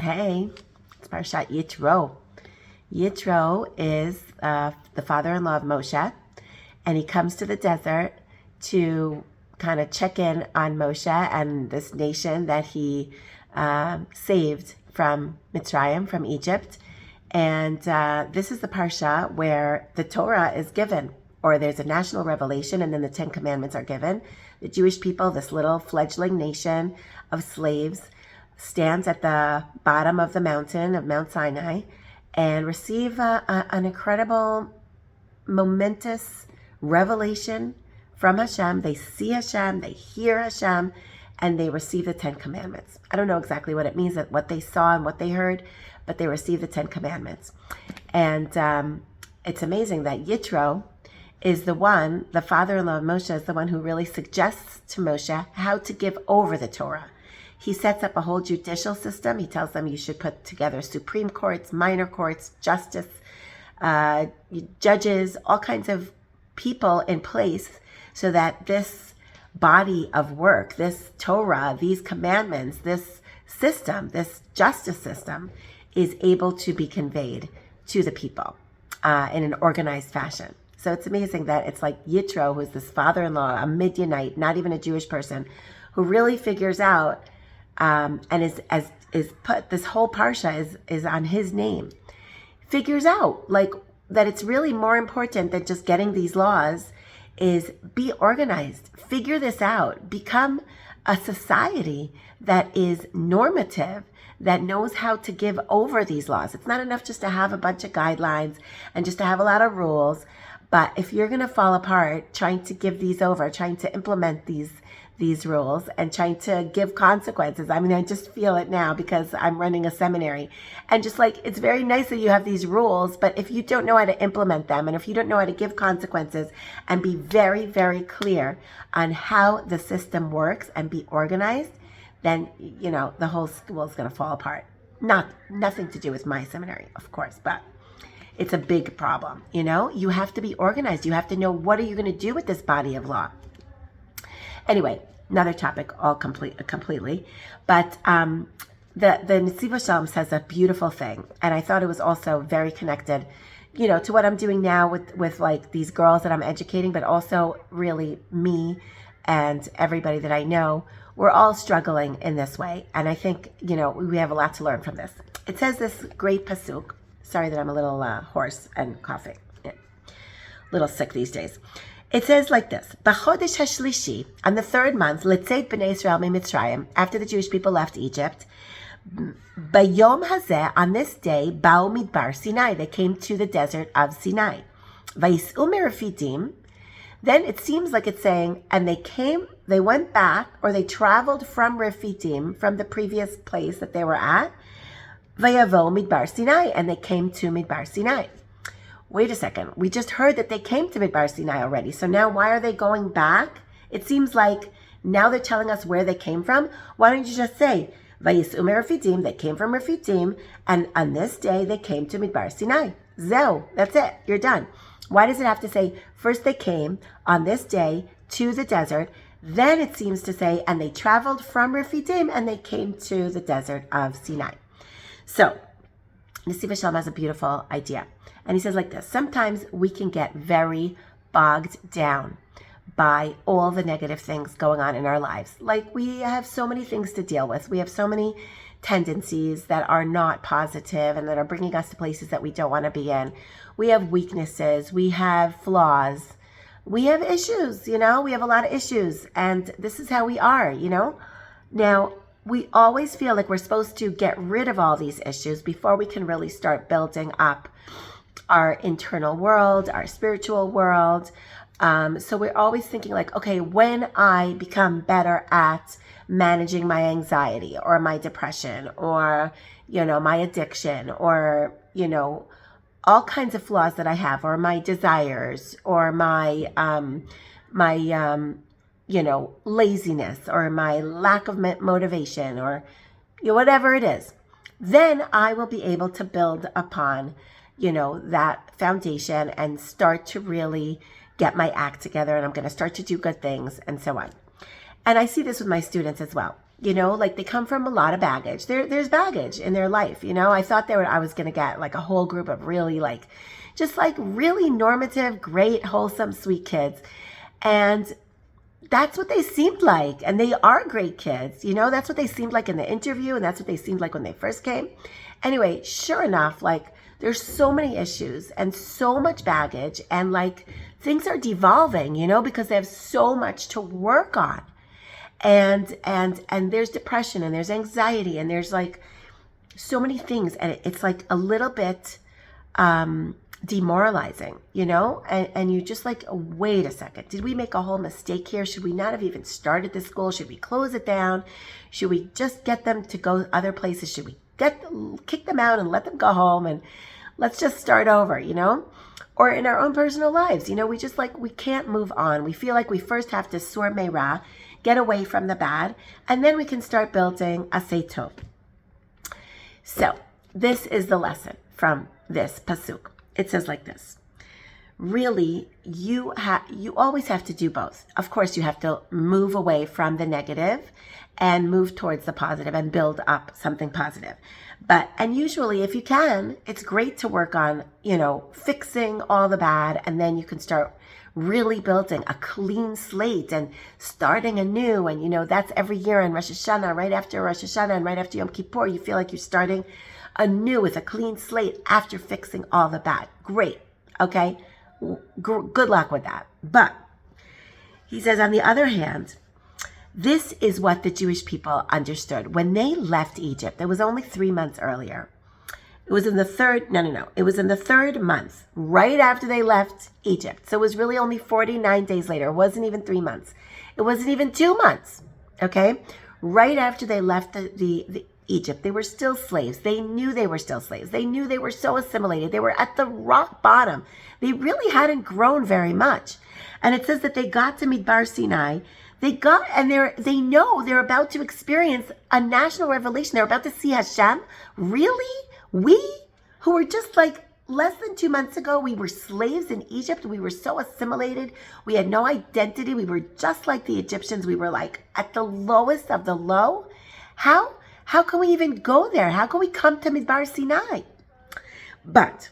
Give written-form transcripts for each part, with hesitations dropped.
Hey, it's Parshat Yitro. Yitro is the father-in-law of Moshe, and he comes to the desert to kind of check in on Moshe and this nation that he saved from Mitzrayim, from Egypt. And this is the Parsha where the Torah is given, or there's a national revelation, and then the Ten Commandments are given. The Jewish people, this little fledgling nation of slaves, stands at the bottom of the mountain of Mount Sinai and receive an incredible, momentous revelation from Hashem. They see Hashem, they hear Hashem, and they receive the Ten Commandments. I don't know exactly what it means, what they saw and what they heard, but they received the Ten Commandments. And it's amazing that Yitro is the father-in-law of Moshe, is the one who really suggests to Moshe how to give over the Torah. He sets up a whole judicial system. He tells them you should put together supreme courts, minor courts, justice, judges, all kinds of people in place so that this body of work, this Torah, these commandments, this system, this justice system is able to be conveyed to the people in an organized fashion. So it's amazing that it's like Yitro, who's this father-in-law, a Midianite, not even a Jewish person, who really figures out and is put, this whole parsha is on his name, figures out like that it's really more important than just getting these laws, is be organized, figure this out, become a society that is normative, that knows how to give over these laws. It's not enough just to have a bunch of guidelines and just to have a lot of rules. But if you're going to fall apart trying to give these over, trying to implement these rules and trying to give consequences. I mean, I just feel it now because I'm running a seminary, and just like, it's very nice that you have these rules, but if you don't know how to implement them, and if you don't know how to give consequences and be very, very clear on how the system works and be organized, then, you know, the whole school is going to fall apart. Nothing to do with my seminary, of course, but it's a big problem. You know, you have to be organized. You have to know, what are you going to do with this body of law? Anyway, another topic completely. But the Nesiva Shalom says a beautiful thing. And I thought it was also very connected, you know, to what I'm doing now with like these girls that I'm educating, but also really me and everybody that I know. We're all struggling in this way. And I think, you know, we have a lot to learn from this. It says this great pasuk. Sorry that I'm a little hoarse and coughing. Yeah. A little sick these days. It says like this: B'chodesh hashlishi, on the third month, Litzeit b'nei Israel mitzrayim, after the Jewish people left Egypt, Bayom hazeh, on this day, Ba'u midbar Sinai, they came to the desert of Sinai. Vayis'u merafidim, then it seems like it's saying, and they went back, or they traveled from Refidim, from the previous place that they were at, Vayavo midbar Sinai, and they came to midbar Sinai. Wait a second, we just heard that they came to Midbar Sinai already, so now why are they going back? It seems like now they're telling us where they came from. Why don't you just say, Vayis'u merafidim, they came from Refidim, and on this day they came to Midbar Sinai. Zeu, that's it, you're done. Why does it have to say, first they came on this day to the desert, then it seems to say, and they traveled from Refidim, and they came to the desert of Sinai. So, Nesiva Shalom has a beautiful idea. And he says like this: sometimes we can get very bogged down by all the negative things going on in our lives. Like, we have so many things to deal with. We have so many tendencies that are not positive and that are bringing us to places that we don't want to be in. We have weaknesses. We have flaws. We have issues, you know. We have a lot of issues. And this is how we are, you know. Now, we always feel like we're supposed to get rid of all these issues before we can really start building up our internal world, our spiritual world. So we're always thinking like, okay, when I become better at managing my anxiety or my depression or, you know, my addiction or, you know, all kinds of flaws that I have, or my desires or my you know, laziness or my lack of motivation or, you know, whatever it is, then I will be able to build upon, you know, that foundation and start to really get my act together, and I'm going to start to do good things and so on. And I see this with my students as well. Like they come from a lot of baggage. There's baggage in their life. I thought I was going to get like a whole group of really just really normative, great, wholesome, sweet kids. And that's what they seemed like. And they are great kids. That's what they seemed like in the interview. And that's what they seemed like when they first came. Anyway, sure enough, there's so many issues and so much baggage, and things are devolving, because they have so much to work on. And there's depression and there's anxiety and there's so many things, and it's a little bit demoralizing, and you just wait a second, did we make a whole mistake here? Should we not have even started this school? Should we close it down? Should we just get them to go other places? Should we kick them out and let them go home and let's just start over, or in our own personal lives, we just we can't move on. We feel like we first have to sur meira, get away from the bad, and then we can start building asay tov. So this is the lesson from this pasuk. It says like this. Really, you always have to do both. Of course, you have to move away from the negative and move towards the positive and build up something positive. And usually, if you can, it's great to work on, fixing all the bad, and then you can start really building a clean slate and starting anew. And, that's every year in Rosh Hashanah, right after Rosh Hashanah and right after Yom Kippur, you feel like you're starting anew with a clean slate after fixing all the bad. Great. Okay. Good luck with that. But he says, on the other hand, this is what the Jewish people understood. When they left Egypt, it was only 3 months earlier. It was in the third month, right after they left Egypt. So it was really only 49 days later. It wasn't even 3 months. It wasn't even 2 months. Okay? Right after they left the Egypt, they were still slaves. They knew they were still slaves. They knew they were so assimilated. They were at the rock bottom. They really hadn't grown very much. And it says that they got to Midbar Sinai. They know they're about to experience a national revelation. They're about to see Hashem. Really? We, who were just less than 2 months ago, we were slaves in Egypt. We were so assimilated. We had no identity. We were just like the Egyptians. We were at the lowest of the low. How can we even go there? How can we come to Midbar Sinai? But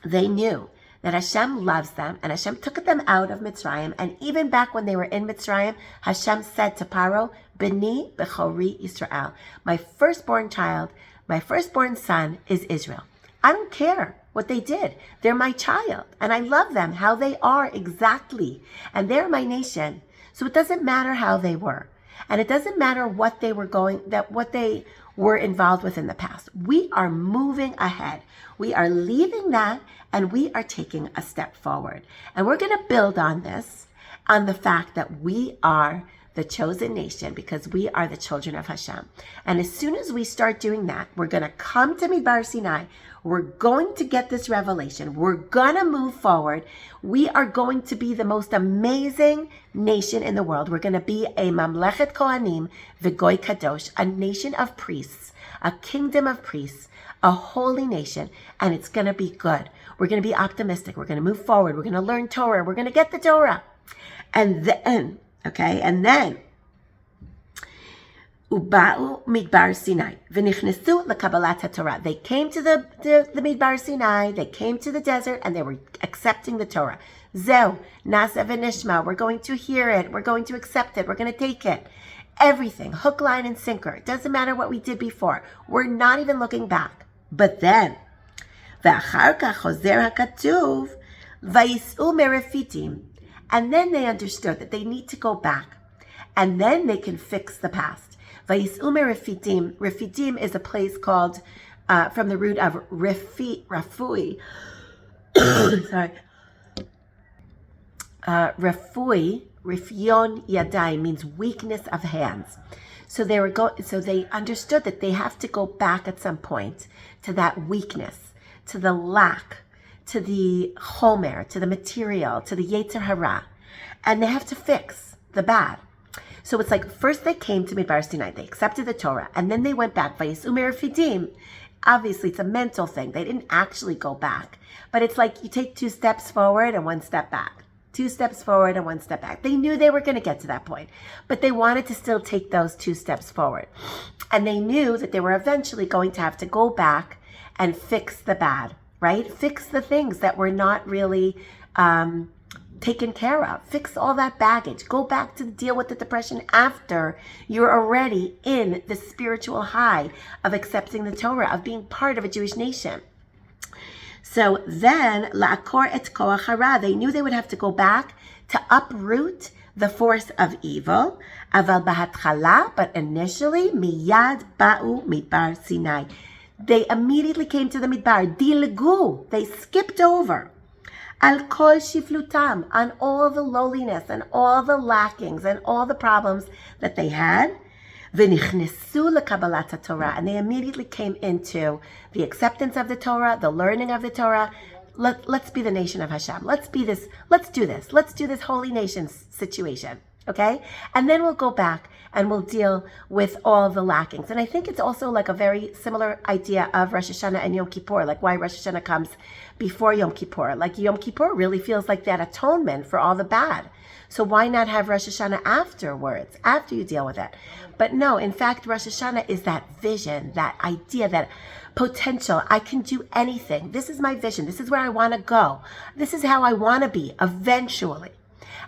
they knew that Hashem loves them, and Hashem took them out of Mitzrayim. And even back when they were in Mitzrayim, Hashem said to Paro, B'ni b'chori Yisrael. My firstborn child, my firstborn son is Israel. I don't care what they did. They're my child, and I love them, how they are exactly. And they're my nation. So it doesn't matter how they were. And it doesn't matter what they were involved with in the past. We are moving ahead. We are leaving that, and we are taking a step forward. And we're going to build on this, on the fact that we are the chosen nation because we are the children of Hashem. And as soon as we start doing that, we're going to come to Midbar Sinai. We're going to get this revelation. We're going to move forward. We are going to be the most amazing nation in the world. We're going to be a Mamlechet Kohanim V'Goy Kadosh, a nation of priests, a kingdom of priests, a holy nation, and it's going to be good. We're going to be optimistic. We're going to move forward. We're going to learn Torah. We're going to get the Torah. And then, Uba'u Midbar Sinai, v'nichnesu lekabalat haTorah. They came to the Midbar Sinai, they came to the desert, and they were accepting the Torah. Zeu, nasa v'nishma. We're going to hear it. We're going to accept it. We're going to take it. Everything, hook, line, and sinker. It doesn't matter what we did before. We're not even looking back. But then, v'achar kach chozer hakatuv, vayis'u merefitim. And then they understood that they need to go back. And then they can fix the past. Vayis'u merefitim. Refidim is a place called, from the root of rafui. Sorry. Rafui, rifyon yadai, means weakness of hands. So they understood that they have to go back at some point to that weakness, to the lack, to the chomer, to the material, to the yetzer hara, and they have to fix the bad. So it's first they came to Midbar Sinai, they accepted the Torah, and then they went back. Vayis'u merefidim. Obviously, it's a mental thing. They didn't actually go back, but it's you take 2 steps forward and 1 step back. 2 steps forward and 1 step back. They knew they were going to get to that point, but they wanted to still take those 2 steps forward. And they knew that they were eventually going to have to go back and fix the bad, right? Fix the things that were not really taken care of. Fix all that baggage. Go back to deal with the depression after you're already in the spiritual high of accepting the Torah, of being part of a Jewish nation. So then, la'akor et koach hara, they knew they would have to go back to uproot the force of evil. Aval b'hatchala, but initially, miyad ba'u midbar Sinai. They immediately came to the midbar. Dilgu, they skipped over. Al kol shiflutam, on all the lowliness and all the lackings and all the problems that they had. V'nichnesu lekabbalat Torah, and they immediately came into the acceptance of the Torah, the learning of the Torah. Let's be the nation of Hashem. Let's do this holy nation situation, okay? And then we'll go back and we'll deal with all the lackings. And I think it's also like a very similar idea of Rosh Hashanah and Yom Kippur, like why Rosh Hashanah comes before Yom Kippur. Like Yom Kippur really feels like that atonement for all the bad. So why not have Rosh Hashanah afterwards, after you deal with it? But no, in fact, Rosh Hashanah is that vision, that idea, that potential. I can do anything. This is my vision. This is where I want to go. This is how I want to be eventually.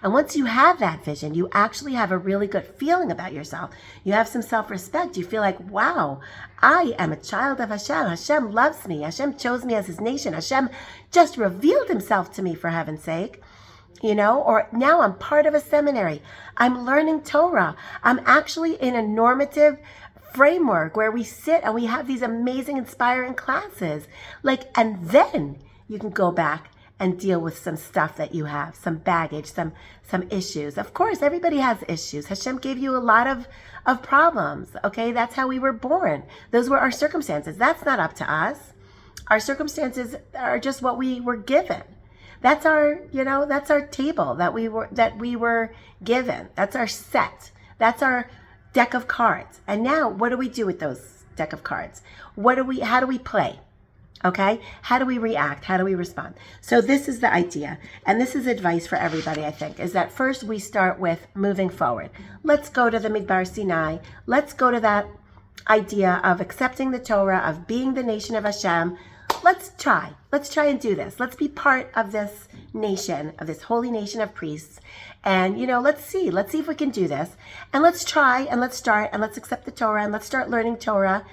And once you have that vision, you actually have a really good feeling about yourself. You have some self-respect. You feel like, wow, I am a child of Hashem. Hashem loves me. Hashem chose me as his nation. Hashem just revealed himself to me, for heaven's sake. You know, or now I'm part of a seminary. I'm learning Torah. I'm actually in a normative framework where we sit and we have these amazing, inspiring classes. And then you can go back and deal with some stuff that you have, some baggage, some issues. Of course, everybody has issues. Hashem gave you a lot of problems, okay? That's how we were born. Those were our circumstances. That's not up to us. Our circumstances are just what we were given. That's our table that we were given. That's our set. That's our deck of cards. And now what do we do with those deck of cards? How do we play? Okay? How do we react? How do we respond? So this is the idea. And this is advice for everybody, I think, is that first we start with moving forward. Let's go to the Midbar Sinai. Let's go to that idea of accepting the Torah, of being the nation of Hashem. Let's try and do this. Let's be part of this nation, of this holy nation of priests. And, let's see if we can do this. And let's try and let's start and let's accept the Torah and let's start learning Torah.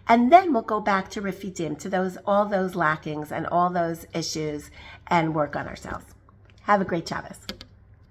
And then we'll go back to Refidim, to all those lackings and all those issues and work on ourselves. Have a great Shabbos.